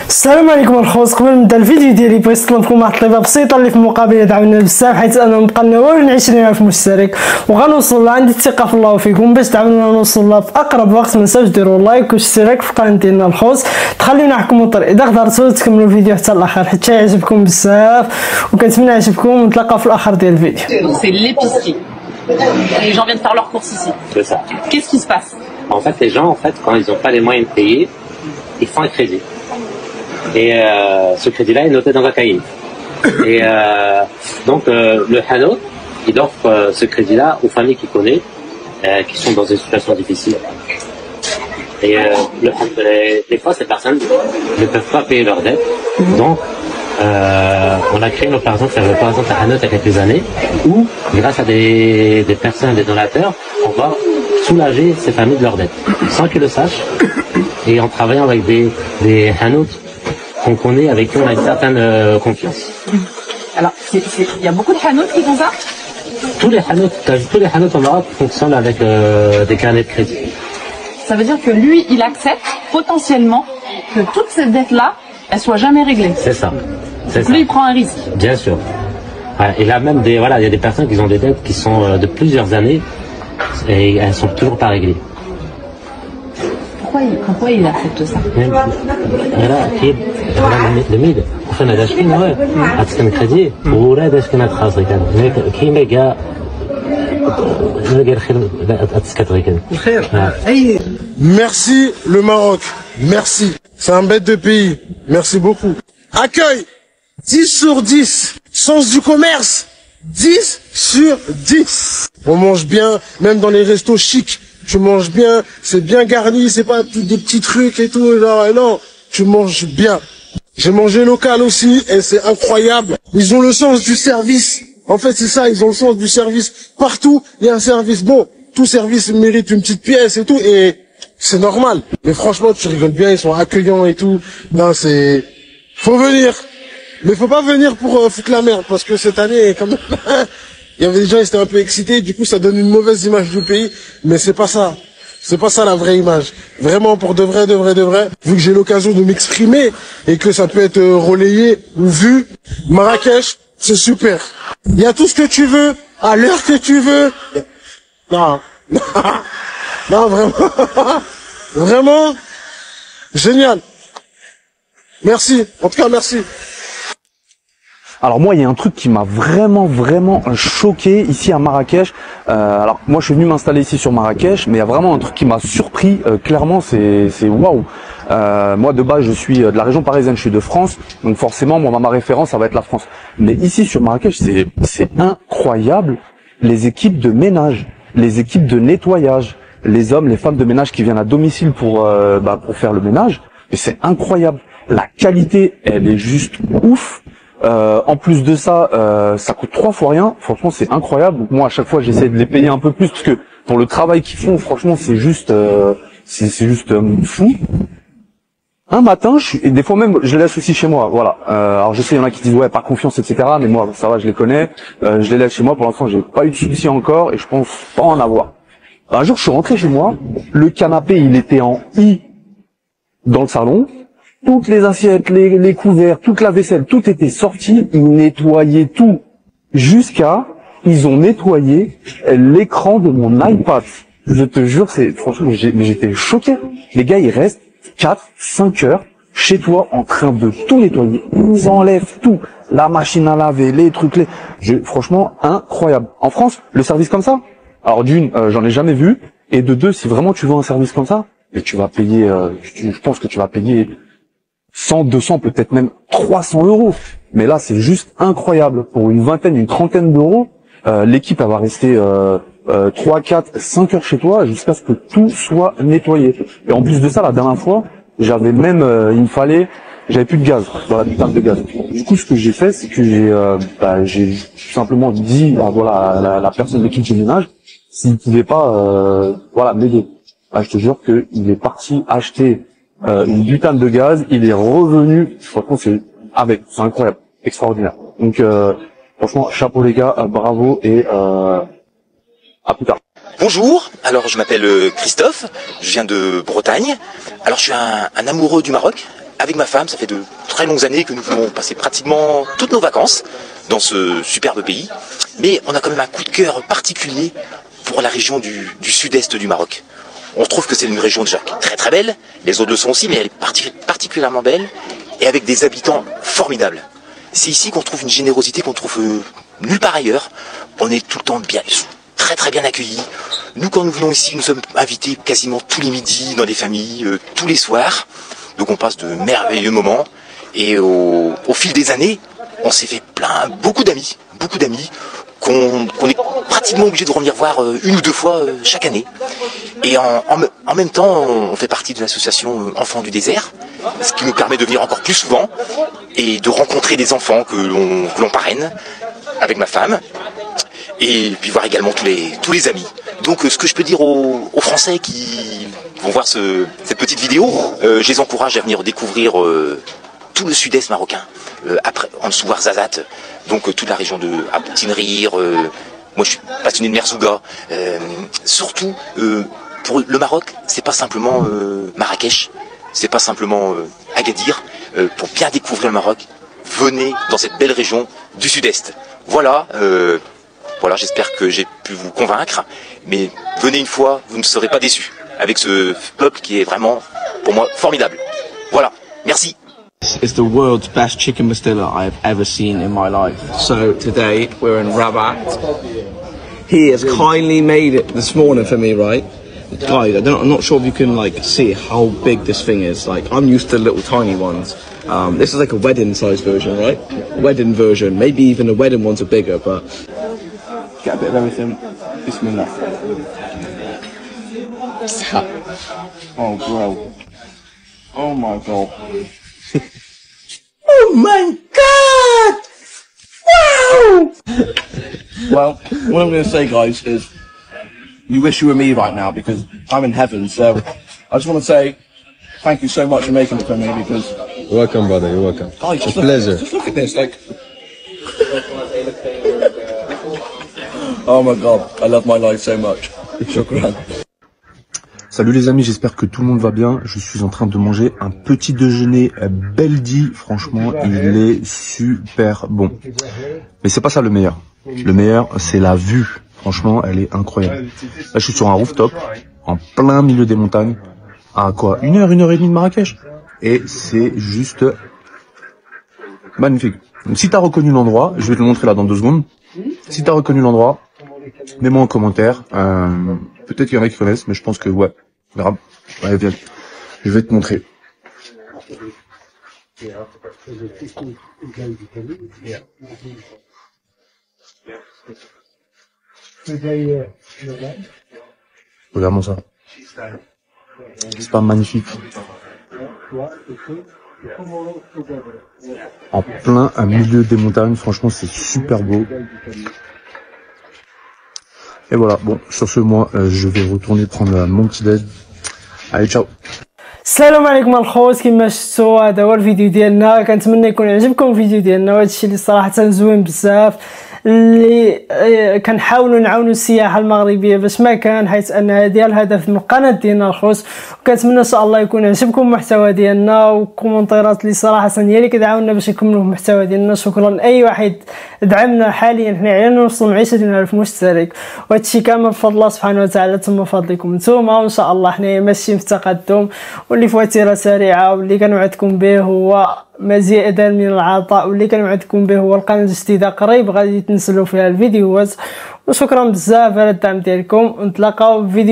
السلام عليكم الخوص. قبل نبدا الفيديو ديالي بغيت نطلبكم واحد الطلبه بسيطه اللي في المقابله دعمونا بزاف، حيت انا بقى لنا والو 20,000 مشترك وغنوصل لها. عندي الثقه في الله وفيكم باش تعاونونا نوصل لها في اقرب وقت. ما تنساوش ديروا لايك واشتراك في القناه ديالنا الخوص، تخليونا نحكموا الطريق اذا قدرتوا تكملوا الفيديو حتى الاخر حتى يعجبكم بزاف، وكنتمنى يعجبكم ونتلاقاو في الاخر ديال الفيديو. C'est l'épicerie. Les gens viennent faire leurs courses ici. C'est ça. Qu'est-ce qui se passe? En fait, les gens, quand ils n'ont pas les moyens de payer, ils font un crédit. Et ce crédit-là est noté dans un cahier. Et donc, le Hano, il offre ce crédit-là aux familles qu'il connaît, qui sont dans des situations difficiles. Et des fois, ces personnes ne peuvent pas payer leurs dettes. Donc, on a créé une opération qui s'appelle par exemple Hano il y a quelques années, où, grâce à des personnes, des donateurs, on va soulager ces familles de leurs dettes, sans qu'ils le sachent, et en travaillant avec des Hanout qu'on connaît, avec qui on a une certaine confiance. Alors, il y a beaucoup de hanout qui font ça? Tous les Hanout au Maroc fonctionnent avec des carnets de crédit. Ça veut dire que lui, il accepte potentiellement que toutes ces dettes-là, elles soient jamais réglées. C'est ça. Lui, il prend un risque. Bien sûr. Et là même, il y a des personnes qui ont des dettes qui sont de plusieurs années et elles sont toujours pas réglées. Pourquoi il accepte ça? Voilà, le mid, enfin, on a acheté, ouais, à un crédit, ou là, d'acheter notre trace, qui est méga, Merci le Maroc, merci. C'est un bête de pays, merci beaucoup. Accueil, 10 sur 10. Sens du commerce, 10 sur 10. On mange bien, même dans les restos chics. Tu manges bien, c'est bien garni, c'est pas des petits trucs et tout. Non, tu manges bien. J'ai mangé local aussi et c'est incroyable. Ils ont le sens du service. En fait, c'est ça, ils ont le sens du service. Partout, il y a un service. Bon, tout service mérite une petite pièce et tout, et c'est normal. Mais franchement, tu rigoles bien, ils sont accueillants et tout. Non, c'est... Faut venir. Mais faut pas venir pour foutre la merde, parce que cette année, quand même, il y avait des gens, ils étaient un peu excités, du coup, ça donne une mauvaise image du pays. Mais c'est pas ça. C'est pas ça la vraie image. Vraiment, pour de vrai, vu que j'ai l'occasion de m'exprimer et que ça peut être relayé ou vu, Marrakech, c'est super. Il y a tout ce que tu veux, à l'heure que tu veux. Non. Non, vraiment. Vraiment. Génial. Merci. En tout cas, merci. Alors moi, il y a un truc qui m'a vraiment choqué ici à Marrakech. Alors moi, je suis venu m'installer ici sur Marrakech, mais il y a vraiment un truc qui m'a surpris. Clairement, c'est waouh. Moi, de base, je suis de la région parisienne, je suis de France, donc forcément, moi, ma référence, ça va être la France. Mais ici sur Marrakech, c'est incroyable. Les équipes de ménage, les équipes de nettoyage, les hommes, les femmes de ménage qui viennent à domicile pour faire le ménage. Mais c'est incroyable. La qualité, elle est juste ouf. En plus de ça, ça coûte 3 fois rien. Franchement, c'est incroyable. Donc moi, à chaque fois, j'essaie de les payer un peu plus parce que pour le travail qu'ils font, franchement, c'est juste fou. Un matin, et des fois même, je les laisse aussi chez moi. Voilà. Alors je sais, il y en a qui disent ouais, par confiance, etc. Mais moi, ça va, je les connais. Je les laisse chez moi. Pour l'instant, j'ai pas eu de soucis encore et je pense pas en avoir. Un jour, je suis rentré chez moi. Le canapé, il était en I dans le salon. Toutes les assiettes, les couverts, toute la vaisselle, tout était sorti. Ils nettoyaient tout ils ont nettoyé l'écran de mon iPad. Je te jure, franchement, j'étais choqué. Les gars, ils restent 4-5 heures chez toi en train de tout nettoyer. Ils enlèvent tout. La machine à laver, les trucs, franchement, incroyable. En France, le service comme ça, alors d'une, j'en ai jamais vu. Et de deux, si vraiment tu veux un service comme ça, et tu vas payer, je pense que tu vas payer 100, 200, peut-être même 300 euros. Mais là, c'est juste incroyable. Pour une vingtaine, une trentaine d'euros, l'équipe, elle va rester 3, 4, 5 heures chez toi jusqu'à ce que tout soit nettoyé. Et en plus de ça, la dernière fois, j'avais même, j'avais plus de gaz, dans la putain de gaz. Du coup, ce que j'ai fait, c'est que j'ai tout simplement dit, à la personne de qui je ménage, s'il pouvait pas, m'aider. Je te jure qu'il est parti acheter une butane de gaz, il est revenu, franchement c'est incroyable, extraordinaire. Donc franchement, chapeau les gars, bravo et à plus tard. Bonjour, alors je m'appelle Christophe, je viens de Bretagne. Alors je suis un amoureux du Maroc avec ma femme, ça fait de très longues années que nous voulons passer pratiquement toutes nos vacances dans ce superbe pays. Mais on a quand même un coup de cœur particulier pour la région du sud-est du Maroc. On trouve que c'est une région déjà très très belle, les autres le sont aussi, mais elle est particulièrement belle et avec des habitants formidables. C'est ici qu'on trouve une générosité qu'on trouve nulle part ailleurs. On est tout le temps bien, très très bien accueillis. Nous, quand nous venons ici, nous sommes invités quasiment tous les midis dans des familles, tous les soirs. Donc on passe de merveilleux moments. Et au fil des années, on s'est fait beaucoup d'amis qu'on est pratiquement obligé de revenir voir une ou deux fois chaque année. Et en même temps, on fait partie de l'association Enfants du désert, ce qui nous permet de venir encore plus souvent et de rencontrer des enfants que l'on parraine avec ma femme, et puis voir également tous les amis. Donc ce que je peux dire aux Français qui vont voir cette petite vidéo, je les encourage à venir découvrir tout le sud-est marocain, en dessous Ouarzazate, donc toute la région de Tinrir. Moi je suis passionné de Merzouga. Surtout pour le Maroc, c'est pas simplement Marrakech, c'est pas simplement Agadir. Pour bien découvrir le Maroc, venez dans cette belle région du sud-est. Voilà, j'espère que j'ai pu vous convaincre, mais venez une fois, vous ne serez pas déçus avec ce peuple qui est vraiment, pour moi, formidable. Voilà, merci. It's the world's best chicken pastilla I've ever seen in my life. So today we're in Rabat. He has kindly made it this morning for me, right? Guys, I'm not sure if you can like see how big this thing is. Like I'm used to little tiny ones. This is like a wedding size version, right? Wedding version. Maybe even the wedding ones are bigger, but get a bit of everything. Bismillah. Oh, bro. Oh my god. Oh my god! Wow! Well, what I'm going to say, guys, is you wish you were me right now because I'm in heaven. So I just want to say thank you so much for making it for me because... You're welcome, brother. You're welcome. Guys, it's a pleasure. Just look at this. Like... Oh my god, I love my life so much. Shukran. Salut les amis, j'espère que tout le monde va bien. Je suis en train de manger un petit déjeuner Beldi. Franchement, il est super bon. Mais c'est pas ça le meilleur. Le meilleur, c'est la vue. Franchement, elle est incroyable. Là, je suis sur un rooftop, en plein milieu des montagnes. À quoi? 1 heure et demie de Marrakech. Et c'est juste magnifique. Donc, si t'as reconnu l'endroit, je vais te le montrer là dans 2 secondes. Si t'as reconnu l'endroit, mets-moi en commentaire. Peut-être qu'il y en a qui connaissent, mais je pense que ouais. Grave. Ouais, viens. Je vais te montrer. Regarde-moi ça. C'est pas magnifique? En plein milieu des montagnes, franchement c'est super beau. Et voilà, bon, sur ce, moi, je vais retourner prendre mon petit déj. Allez, ciao. السلام عليكم الخوت. كما شفتوا هذا هو الفيديو ديالنا. كنتمنى يكون عجبكم الفيديو ديالنا، وهذا الشيء اللي صراحه زوين بزاف، اللي كنحاولوا نعاونوا السياحه المغربيه باش ما كان، حيث ان هذا الهدف من القناه ديالنا الخوت. وكنتمنى ان شاء الله يكون عجبكم المحتوى ديالنا، وكومنتيرات اللي صراحه هي اللي كتعاوننا باش نكملوا المحتوى ديالنا. شكرا لاي واحد دعمنا. حاليا حنا علينا نوصلوا ل 20,000 مشترك، وهذا الشيء كامل بفضل الله سبحانه وتعالى، ثم فضلكم نتوما. وان شاء الله حنايا ماشيين في تقدم، واللي في وتيره سريعه، واللي كنوعدكم به هو مزيدا من العطاء، واللي كنوعدكم به هو القناه الجديده قريب غادي تنزلوا فيها الفيديوهات. وشكرا بزاف على الدعم ديالكم، ونتلاقاو في فيديو